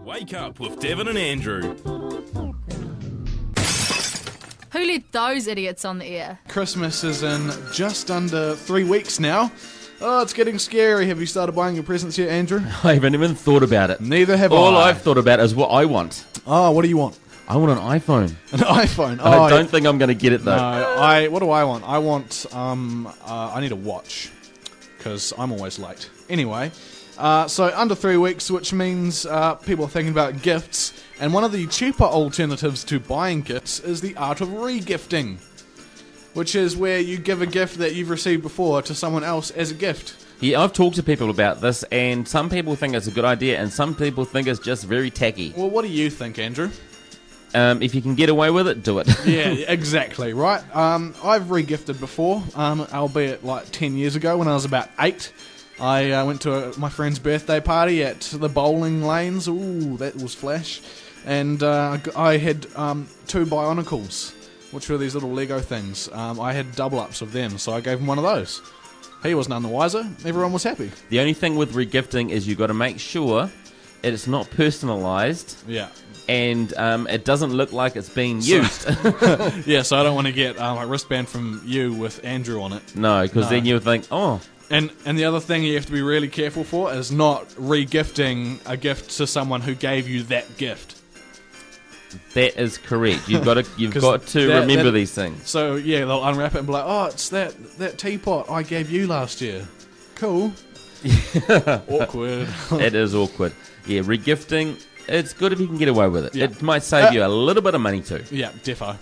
Wake up with Daven and Andrew. Who let those idiots on the air? Christmas is in just under 3 weeks now. Oh, it's getting scary. Have you started buying your presents yet, Andrew? I haven't even thought about it. Neither have All I. I've thought about is what I want. Oh, what do you want? I want an iPhone. An iPhone? I don't think I'm going to get it, though. No, what do I want? I want, I need a watch, because I'm always late. Anyway, so under 3 weeks, which means people are thinking about gifts, and one of the cheaper alternatives to buying gifts is the art of re-gifting, which is where you give a gift that you've received before to someone else as a gift. Yeah, I've talked to people about this, and some people think it's a good idea, and some people think it's just very tacky. Well, what do you think, Andrew? If you can get away with it, do it. Yeah, exactly, right? I've re-gifted before, albeit like 10 years ago when I was about 8. I went to my friend's birthday party at the bowling lanes. Ooh, that was flash. And I had 2 Bionicles, which were these little Lego things. I had double-ups of them, so I gave him one of those. He was none the wiser. Everyone was happy. The only thing with re-gifting is you've got to make sure it's not personalised. Yeah. And it doesn't look like it's being used. Yeah, so I don't want to get a wristband from you with Andrew on it. No, because then you'll think, oh. And the other thing you have to be really careful for is not re-gifting a gift to someone who gave you that gift. That is correct. You've got to remember these things. So yeah, they'll unwrap it and be like, "Oh, it's that teapot I gave you last year." Cool. Awkward. It is awkward. Yeah, regifting. It's good if you can get away with it. Yeah. It might save you a little bit of money too. Yeah, defo.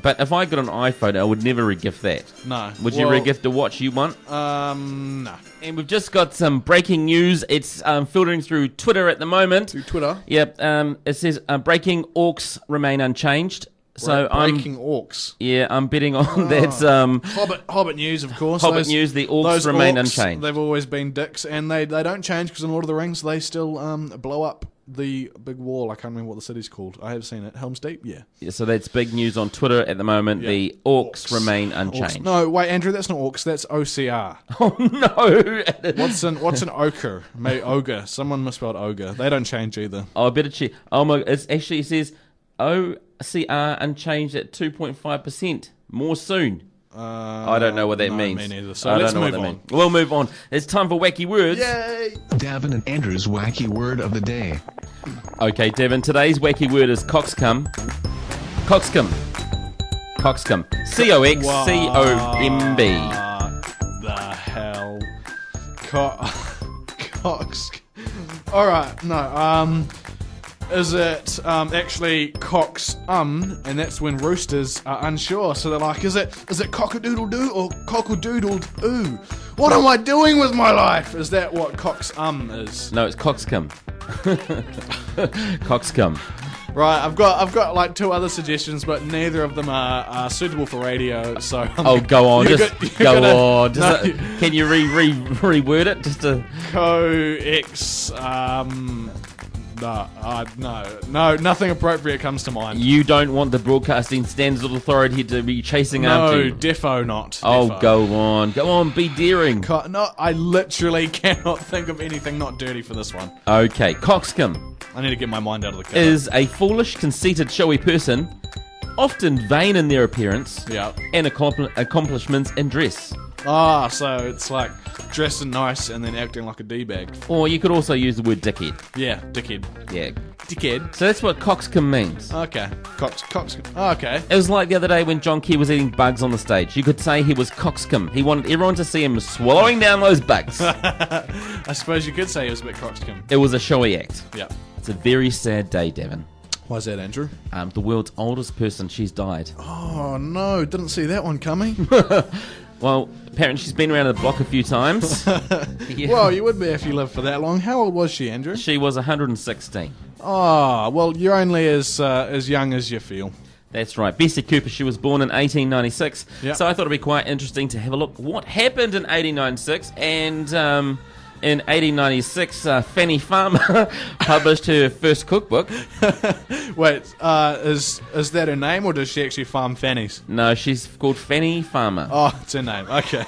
But if I got an iPhone, I would never regift that. No. Would you regift a watch you want? No. And we've just got some breaking news. It's filtering through Twitter at the moment. Through Twitter? Yep. It says breaking orcs remain unchanged. So breaking orcs. Yeah, I'm betting on that's Hobbit news, of course. Hobbit news. The orcs remain unchanged. They've always been dicks, and they don't change because in Lord of the Rings they still blow up the big wall. I can't remember what the city's called. I have seen it. Helm's Deep. Yeah. So that's big news on Twitter at the moment. Yeah. The orcs remain unchanged. Orcs. No, wait, Andrew, that's not orcs. That's OCR. Oh no! What's an ochre? Maybe ogre. Someone misspelled ogre. They don't change either. Oh, I better check. Oh my! It says OCR unchanged at 2.5%. More soon. I don't know what that means. Me neither. So let's move on. We'll move on. It's time for Wacky Words. Yay! Daven and Andrew's Wacky Word of the Day. Okay, Daven, today's Wacky Word is coxcomb. Coxcomb. Coxcomb. C-O-X-C-O-M-B. The hell? Coxcomb. Alright, no, is it actually cox and that's when roosters are unsure, so they're like, is it cock-a-doodle-doo or cock-a-doodle-oo? What am I doing with my life? Is that what cox is? No, it's coxcomb. Coxcomb. Right, I've got like 2 other suggestions, but neither of them are suitable for radio. So go on, go on. Can you reword it just to co-ex? No, nothing appropriate comes to mind. You don't want the Broadcasting Standards Authority to be chasing after you? No, defo not. Oh, defo. Go on, be daring. No, I literally cannot think of anything not dirty for this one. Okay, coxcomb. I need to get my mind out of the cover. Is a foolish, conceited, showy person, often vain in their appearance and accomplishments in dress. Ah, so it's like dressing nice and then acting like a D-bag. Or you could also use the word dickhead. Yeah, dickhead. Yeah. Dickhead. So that's what coxcomb means. Okay. Coxcomb. Oh, okay. It was like the other day when John Key was eating bugs on the stage. You could say he was coxcomb. He wanted everyone to see him swallowing down those bugs. I suppose you could say he was a bit coxcomb. It was a showy act. Yeah. It's a very sad day, Daven. Why is that, Andrew? The world's oldest person, she's died. Oh, no. Didn't see that one coming. Well, apparently she's been around the block a few times. Yeah. Well, you would be if you lived for that long. How old was she, Andrew? She was 116. Oh, well, you're only as young as you feel. That's right. Bessie Cooper, she was born in 1896. Yep. So I thought it'd be quite interesting to have a look what happened in 1896 and In 1896, Fanny Farmer published her first cookbook. Wait, is that her name, or does she actually farm fannies? No, she's called Fanny Farmer. Oh, it's her name. Okay.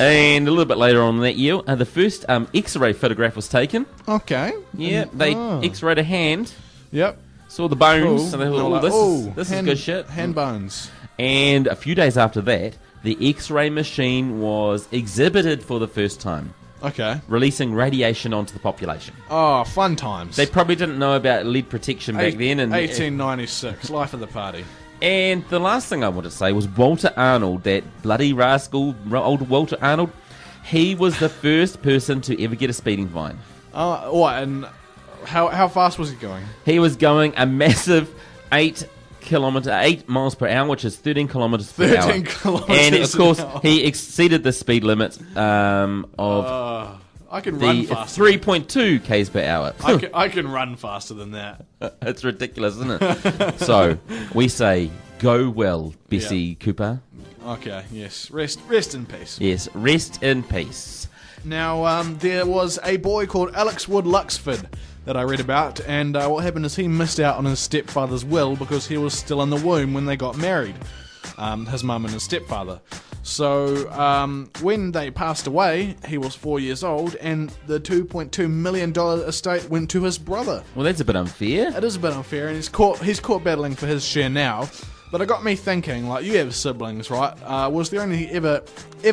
And a little bit later on that year, the first X-ray photograph was taken. Okay. Yeah, they X-rayed a hand, Yep. saw the bones, Cool. and they And they're thought, like, this is good shit. Hand bones. And a few days after that, the X-ray machine was exhibited for the first time, Okay. releasing radiation onto the population. Oh, fun times. They probably didn't know about lead protection back then. And 1896, life of the party. And the last thing I wanted to say was Walter Arnold, that bloody rascal, old Walter Arnold. He was the first person to ever get a speeding fine. What, and how fast was he going? He was going a massive 8 miles per hour, which is 13 kilometers per hour. 13 kilometers And of course, an hour. he exceeded the speed limit of I can run the faster. 3.2 k's per hour. I can run faster than that. It's ridiculous, isn't it? So we say, go well, Bessie Cooper. Okay, yes. Rest in peace. Yes, rest in peace. Now, there was a boy called Alex Wood Luxford that I read about, and what happened is he missed out on his stepfather's will because he was still in the womb when they got married, his mum and his stepfather. So, when they passed away, he was 4 years old, and the $2.2 million estate went to his brother. Well, that's a bit unfair. It is a bit unfair, and he's caught battling for his share now. But it got me thinking, like, you have siblings, right? Was there ever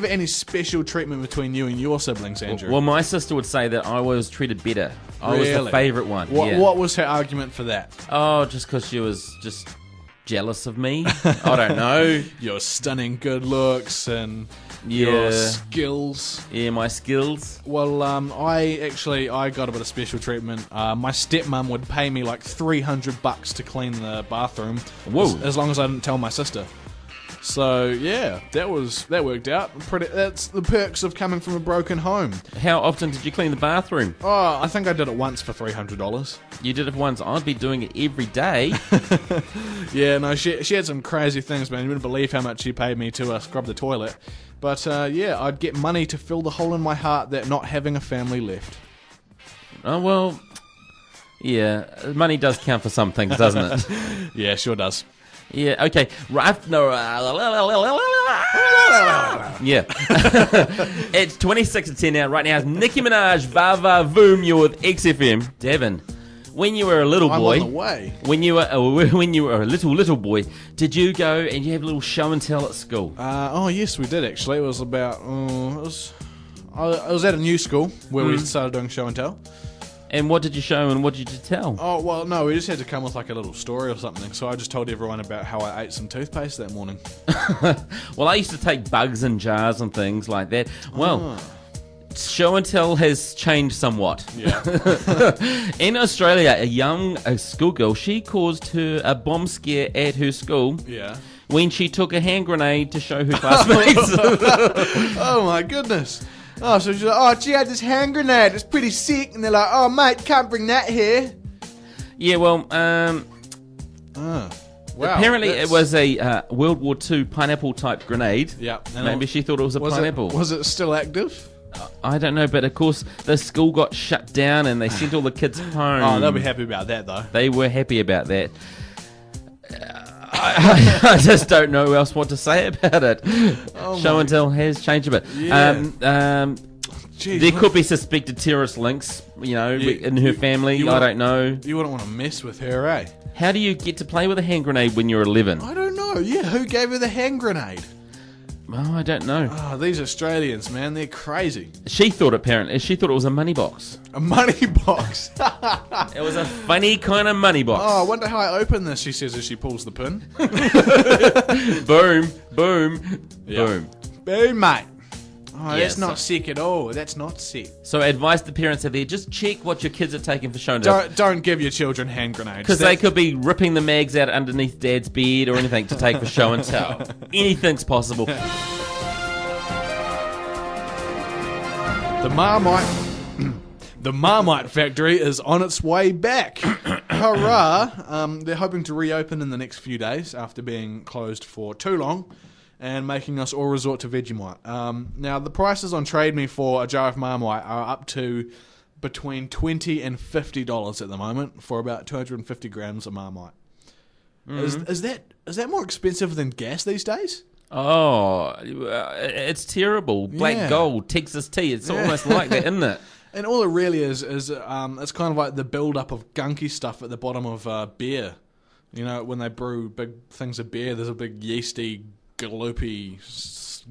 any special treatment between you and your siblings, Andrew? Well, my sister would say that I was treated better. I was the Really? favourite one. What was her argument for that? Oh, just because she was just jealous of me. I don't know. Your stunning good looks and Yeah. your skills. Yeah, my skills. Well, I got a bit of special treatment. My stepmom would pay me like $300 to clean the bathroom. Whoa. As long as I didn't tell my sister. So yeah, that worked out. That's the perks of coming from a broken home. How often did you clean the bathroom? Oh, I think I did it once for $300. You did it once. I'd be doing it every day. Yeah, no, she had some crazy things, man. You wouldn't believe how much she paid me to scrub the toilet. But yeah, I'd get money to fill the hole in my heart that not having a family left. Oh, well, yeah, money does count for some things, doesn't it? Yeah, sure does. Yeah, okay. Right, no. Yeah. It's 26 to 10 now. Right now, it's Nicki Minaj, Va Va Voom. You're with XFM. Daven, when you were a little boy, I'm on the way. when you were a little boy, did you go and you have a little show and tell at school? Oh yes, we did actually. It was about I was at a new school where we started doing show and tell. And what did you show and what did you tell? Oh well, no, we just had to come with like a little story or something. So I just told everyone about how I ate some toothpaste that morning. Well, I used to take bugs in jars and things like that. Well, show and tell has changed somewhat. Yeah. In Australia, a schoolgirl, she caused her a bomb scare at her school Yeah. when she took a hand grenade to show her classmates. Oh my goodness. Oh, so she's like, oh, gee, I had this hand grenade. It's pretty sick. And they're like, oh, mate, can't bring that here. Yeah, well, Wow. apparently that's- it was a World War II pineapple-type grenade. Yeah. and Maybe she thought it was a pineapple. Was it still active? I don't know, but of course the school got shut down and they sent all the kids home. Oh, they'll be happy about that, though. They were happy about that. I just don't know else what to say about it. Show and tell has changed a bit. Yeah. Jeez, There could be suspected terrorist links, in her family. you I wanna- don't know. You wouldn't want to mess with her, eh? How do you get to play with a hand grenade when you're 11? I don't know. Yeah, who gave her the hand grenade? Oh, I don't know. Oh, these Australians, man, they're crazy. She thought it was a money box. A money box. It was a funny kind of money box. Oh, I wonder how I open this, she says as she pulls the pin. Boom, boom, boom. Boom, mate. Oh, Yeah, that's not so- sick at all. That's not sick. So advice to parents out there, just check what your kids are taking for show and tell. Don't give your children hand grenades. Because they could be ripping the mags out underneath Dad's bed or anything to take for show and tell. Anything's possible. The Marmite factory is on its way back. Hurrah! They're hoping to reopen in the next few days after being closed for too long. and making us all resort to Vegemite. Now, the prices on Trade Me for a jar of Marmite are up to between $20 and $50 at the moment for about 250 grams of Marmite. Is that more expensive than gas these days? Oh, it's terrible. Black Gold, Texas tea. It's almost like that, isn't it? And all it really is it's kind of like the build-up of gunky stuff at the bottom of beer. You know, when they brew big things of beer, there's a big yeasty, gloopy,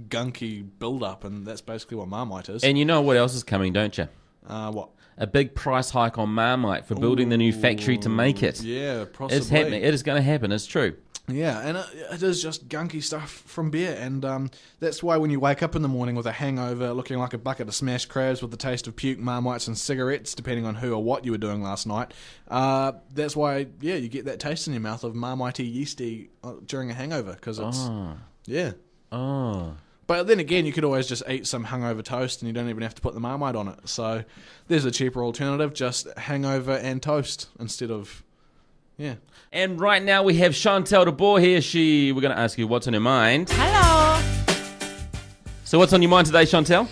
gunky build-up, and that's basically what Marmite is. And you know what else is coming, don't you? What? A big price hike on Marmite for building the new factory to make it. Yeah, possibly. It's happening. It is going to happen. It's true. Yeah, and it is just gunky stuff from beer, and that's why when you wake up in the morning with a hangover, looking like a bucket of smashed crabs with the taste of puke, Marmites and cigarettes, depending on who or what you were doing last night, that's why, you get that taste in your mouth of Marmite-y, yeasty during a hangover, because it's, But then again, you could always just eat some hungover toast and you don't even have to put the Marmite on it. So there's a cheaper alternative, just hangover and toast instead of, And right now we have Chantel de Boer here. We're going to ask you what's on your mind. Hello. So what's on your mind today, Chantel?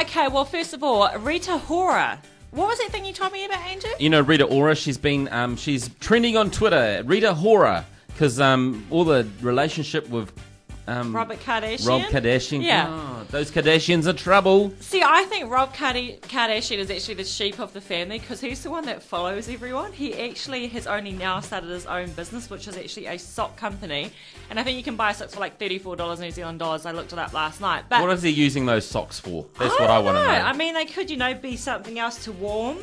Okay, well, first of all, Rita Hora. What was that thing you told me about, Andrew? You know, Rita Ora, she's trending on Twitter. Rita Hora, because all the relationship with Robert Kardashian? Rob Kardashian. Yeah. Oh, those Kardashians are trouble. See, I think Rob Kardashian is actually the sheep of the family because he's the one that follows everyone. He actually has only now started his own business, which is actually a sock company. And I think you can buy socks for like $34 New Zealand dollars. I looked it up last night. But What is he using those socks for? That's what I want to know. I mean, they could, be something else to warm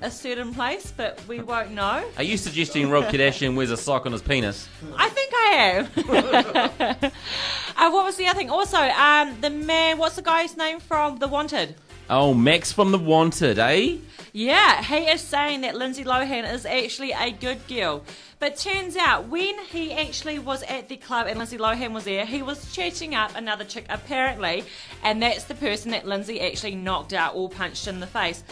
a certain place, but we won't know. Are you suggesting Rob Kardashian wears a sock on his penis? I think I am. What was the other thing? Also, the man, what's the guy's name from The Wanted? Oh, Max from The Wanted, eh? Yeah, he is saying that Lindsay Lohan is actually a good girl. But turns out, when he actually was at the club and Lindsay Lohan was there, he was chatting up another chick, apparently, and that's the person that Lindsay actually knocked out or punched in the face.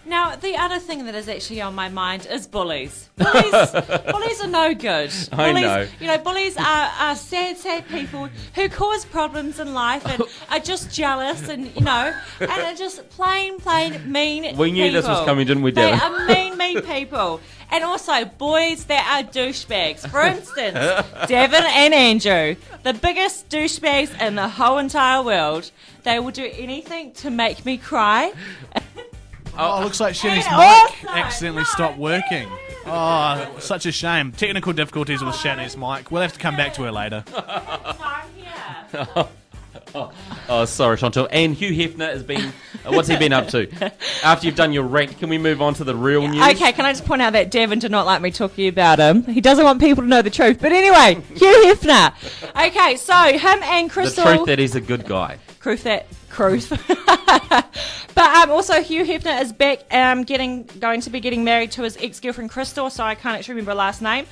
Now, the other thing that is actually on my mind is bullies. Bullies are no good. I know. Bullies are sad people who cause problems in life and are just jealous and are just plain mean people. We knew this was coming, didn't we, They Daven? are mean people. And also, boys that are douchebags. For instance, Daven and Andrew, the biggest douchebags in the whole entire world. They will do anything to make me cry. Oh, it looks like Shenny's And mic also- accidentally stopped working. Oh, such a shame. Technical difficulties with Shanny's mic. We'll have to come back to her later. I'm here. Oh, sorry, Chantal. And Hugh Hefner has been... what's he been up to? After you've done your rant, can we move on to the real news? Okay, can I just point out that Daven did not like me talking about him. He doesn't want people to know the truth. But anyway, Hugh Hefner. Okay, so him and Crystal... The truth that he's a good guy. Truth. But also Hugh Hefner is back going to be getting married to his ex-girlfriend Crystal, so I can't actually remember her last name.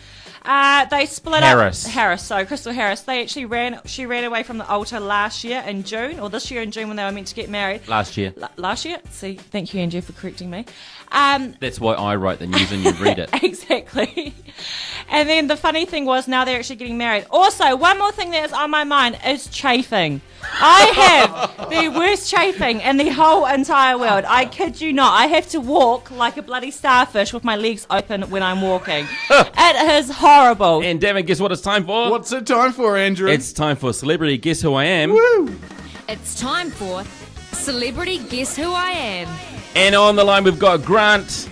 They split up. Harris, so Crystal Harris. They actually she ran away from the altar last year in June, or this year in June when they were meant to get married. Last year. Last year? See, thank you, Andrew, for correcting me. That's why I write the news and you read it. Exactly. And then the funny thing was now they're actually getting married. Also, one more thing that is on my mind is chafing. I have the worst chafing in the whole entire world. I kid you not. I have to walk like a bloody starfish with my legs open when I'm walking. It is horrible. And Daven, guess what it's time for? What's it time for, Andrew? It's time for Celebrity Guess Who I Am. Woo! It's time for Celebrity Guess Who I Am. And on the line we've got Grant.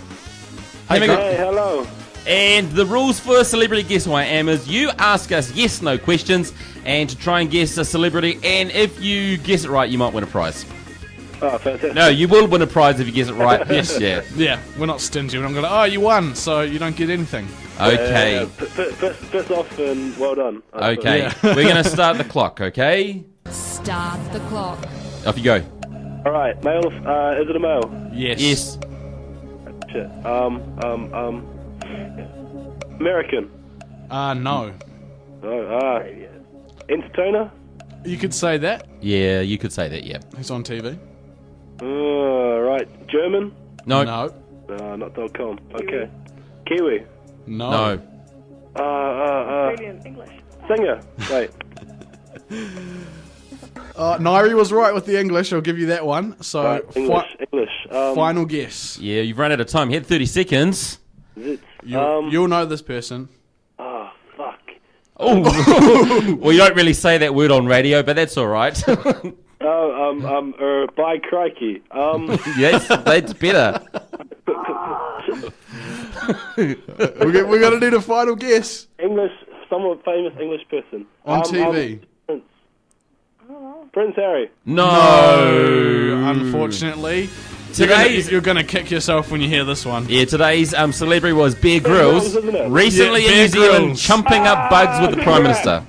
Hey, hello. And the rules for Celebrity Guess Who I Am is you ask us yes/no questions and to try and guess a celebrity, and if you guess it right, you might win a prize. Oh, fantastic. No, you will win a prize if you guess it right. Yes, yeah. Yeah, we're not stingy. We're not going to, you won, so you don't get anything. Okay. First off, and well done. Okay. Yeah. We're going to start the clock, okay? Start the clock. Off you go. All right, male. Is it a male? Yes. Yes. Shit. American. No. Oh, entertainer. You could say that. Yeah, you could say that, yeah. He's on TV. Right. German. No. No. Not .com. Okay. Kiwi. No. No. English. Singer. Wait. Nairi was right with the English. I'll give you that one. So, English. final guess. Yeah, you've run out of time. You had 30 seconds. You'll know this person. Oh, fuck. Oh, well, you don't really say that word on radio, but that's all right. By crikey. Yes, that's better. We're going to need a final guess. English, somewhat famous English person. On TV. Prince Harry. No. Unfortunately. Today's You're going to kick yourself when you hear this one. Yeah, today's celebrity was Bear Grylls, Grylls, isn't it? recently Yeah, in Bear New Zealand, Grylls. chumping up bugs with the Prime Minister.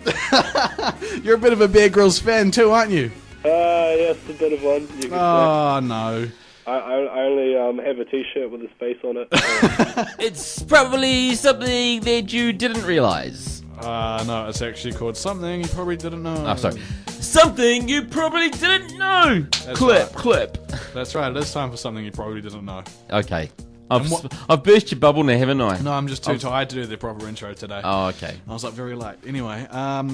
You're a bit of a Bear Grylls fan too, aren't you? Yes, a bit of one. You could say. Oh, no. I only have a T-shirt with his face on it. It's probably something that you didn't realise. No, it's actually called something you probably didn't know. Oh, sorry. Something you probably didn't know. Clip. That's right, it is time for something you probably didn't know. Okay. I've burst your bubble now, haven't I? No, I'm just too tired to do the proper intro today. Oh, okay. I was up very late. Anyway, a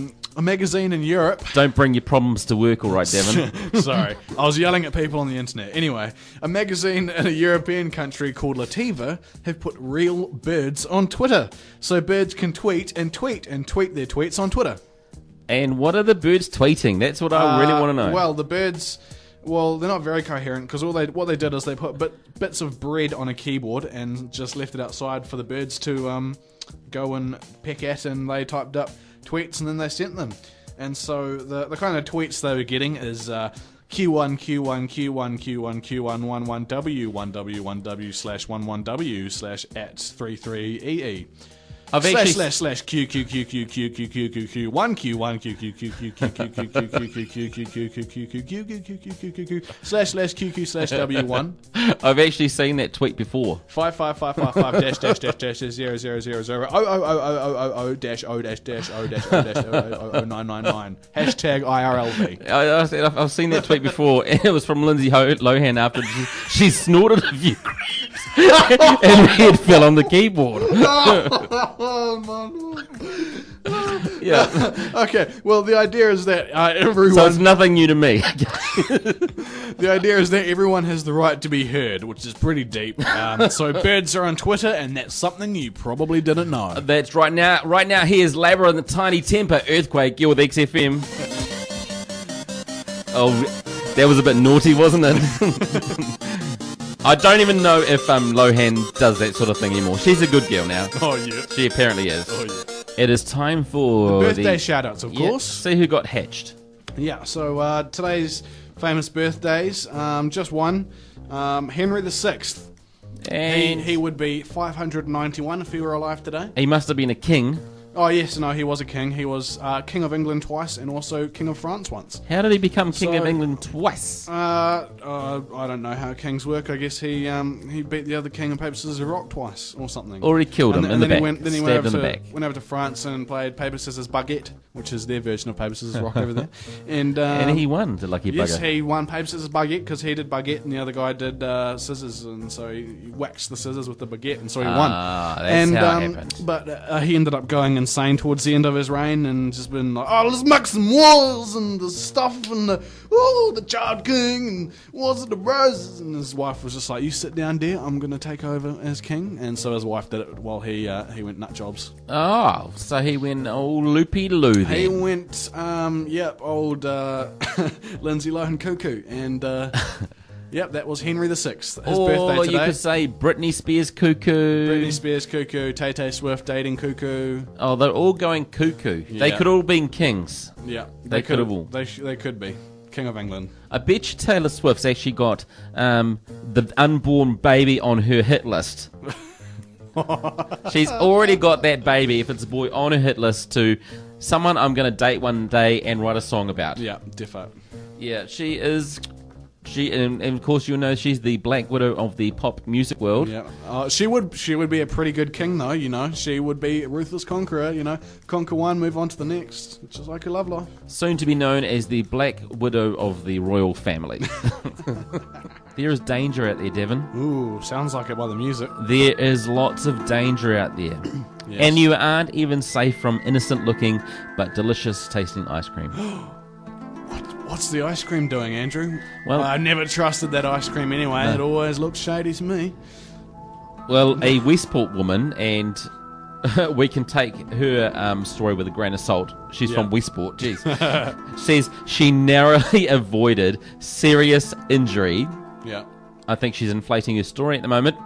magazine in Europe. Don't bring your problems to work, all right, Daven. Sorry, I was yelling at people on the internet. Anyway, a magazine in a European country called Lativa have put real birds on Twitter. So birds can tweet and tweet and tweet their tweets on Twitter. And what are the birds tweeting? That's what I really want to know. Well, the birds... Well, they're not very coherent because what they did is they put bits of bread on a keyboard and just left it outside for the birds to go and peck at, and they typed up tweets and then they sent them. And so the kind of tweets they were getting is Q1 Q1 Q1 Q1 Q1 11W 1W1W/11W/ @33EE. Slash Q Q Q Q Q Q Q Q Q 1 Q1 Q Q Q Q Q Q Q Q Q Q Q Q Q Q Q slash QQ slash W1. I've actually seen that tweet before. 55555 dash dash dash dash 0000 000 dash o dash dash o dash o dash 00999 hashtag IRLV. I've seen that tweet before, and it was from Lindsay Lohan after she snorted a few grapes and her head fell on the keyboard. Yeah. Okay, well, the idea is that everyone... So it's nothing new to me. The idea is that everyone has the right to be heard, which is pretty deep. So birds are on Twitter, and that's something you probably didn't know. That's right now. Right now, here's Labor and the Tiny Temper Earthquake. You're with XFM. Oh, that was a bit naughty, wasn't it? I don't even know if Lohan does that sort of thing anymore. She's a good girl now. Oh, yeah. She apparently is. Oh, yeah. It is time for The birthday shout-outs, of course. See who got hatched. Yeah, so today's famous birthdays, just one, Henry VI. And He would be 591 if he were alive today. he must have been a king. Oh, yes, no, he was a king. He was King of England twice and also King of France once. How did he become king of England twice? I don't know how kings work. I guess he beat the other king in paper, scissors, rock twice or something. Or he killed him in the back. Then he Stabbed went in over the back. went over to France and played paper, scissors, baguette, which is their version of paper, scissors, rock over there. And he won, the lucky yes, bugger. he won paper, scissors, baguette because he did baguette and the other guy did scissors, and so he waxed the scissors with the baguette, and so he won. That's how it happened. But he ended up going insane towards the end of his reign and just been like, oh, let's make some wars and the stuff and the child king and wars of the roses. And his wife was just like, you sit down, dear, I'm going to take over as king. And so his wife did it while he went nut jobs. Oh, so he went old loopy-loo then. He went, old Lindsay Lohan cuckoo. And yep, that was Henry VI. His birthday today. You could say Britney Spears cuckoo. Britney Spears cuckoo, Tay-Tay Swift dating cuckoo. Oh, they're all going cuckoo. Yeah. They could all been kings. Yeah, They could have all. They could be King of England. I bet you Taylor Swift's actually got the unborn baby on her hit list. She's already got that baby, if it's a boy, on her hit list to someone I'm going to date one day and write a song about. Yeah, defo. Yeah, she is... and of course you know she's the Black Widow of the pop music world. Yeah, she would be a pretty good king though. You know, she would be a ruthless conqueror. You know, conquer one, move on to the next, which is like a love life. Soon to be known as the Black Widow of the royal family. There is danger out there, Daven. Ooh, sounds like it by the music. There is lots of danger out there. And you aren't even safe from innocent-looking but delicious-tasting ice cream. What's the ice cream doing, Andrew? Well- I never trusted that ice cream anyway. No. It always looked shady to me. Well, a Westport woman, and we can take her story with a grain of salt. She's from Westport, jeez. Says she narrowly avoided serious injury. Yeah. I think she's inflating her story at the moment.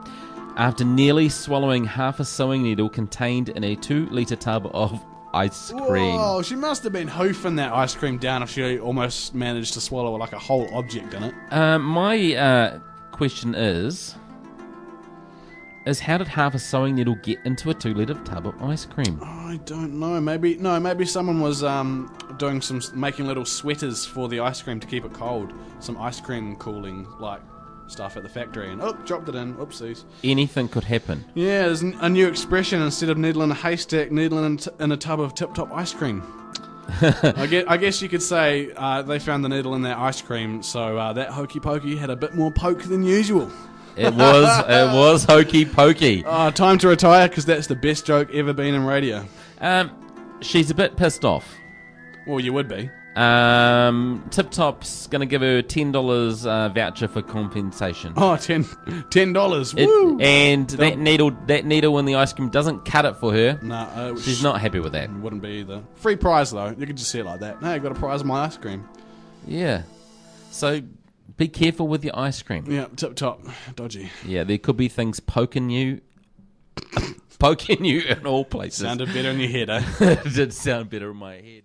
After nearly swallowing half a sewing needle contained in a 2-litre tub of ice cream. Whoa, she must have been hoofing that ice cream down if she almost managed to swallow like a whole object in it. My question is how did half a sewing needle get into a 2-litre tub of ice cream? I don't know. Maybe someone was doing making little sweaters for the ice cream to keep it cold. Some ice cream cooling stuff at the factory, and dropped it in. Oopsies. Anything could happen. Yeah, there's a new expression. Instead of needling a haystack, needling in a tub of tip-top ice cream. I guess you could say they found the needle in their ice cream, so that hokey pokey had a bit more poke than usual. It was hokey pokey. Time to retire, because that's the best joke ever been in radio. She's a bit pissed off. Well, you would be. Tip Top's going to give her $10 voucher for compensation. Oh, $10. Woo! And that needle in the ice cream doesn't cut it for her. No, she's not happy with that. Wouldn't be either. Free prize though. You could just see it like that. Hey, got a prize of my ice cream. Yeah. So be careful with your ice cream. Yeah, Tip Top, dodgy. Yeah, there could be things poking you in all places. Sounded better in your head, eh? It did sound better in my head.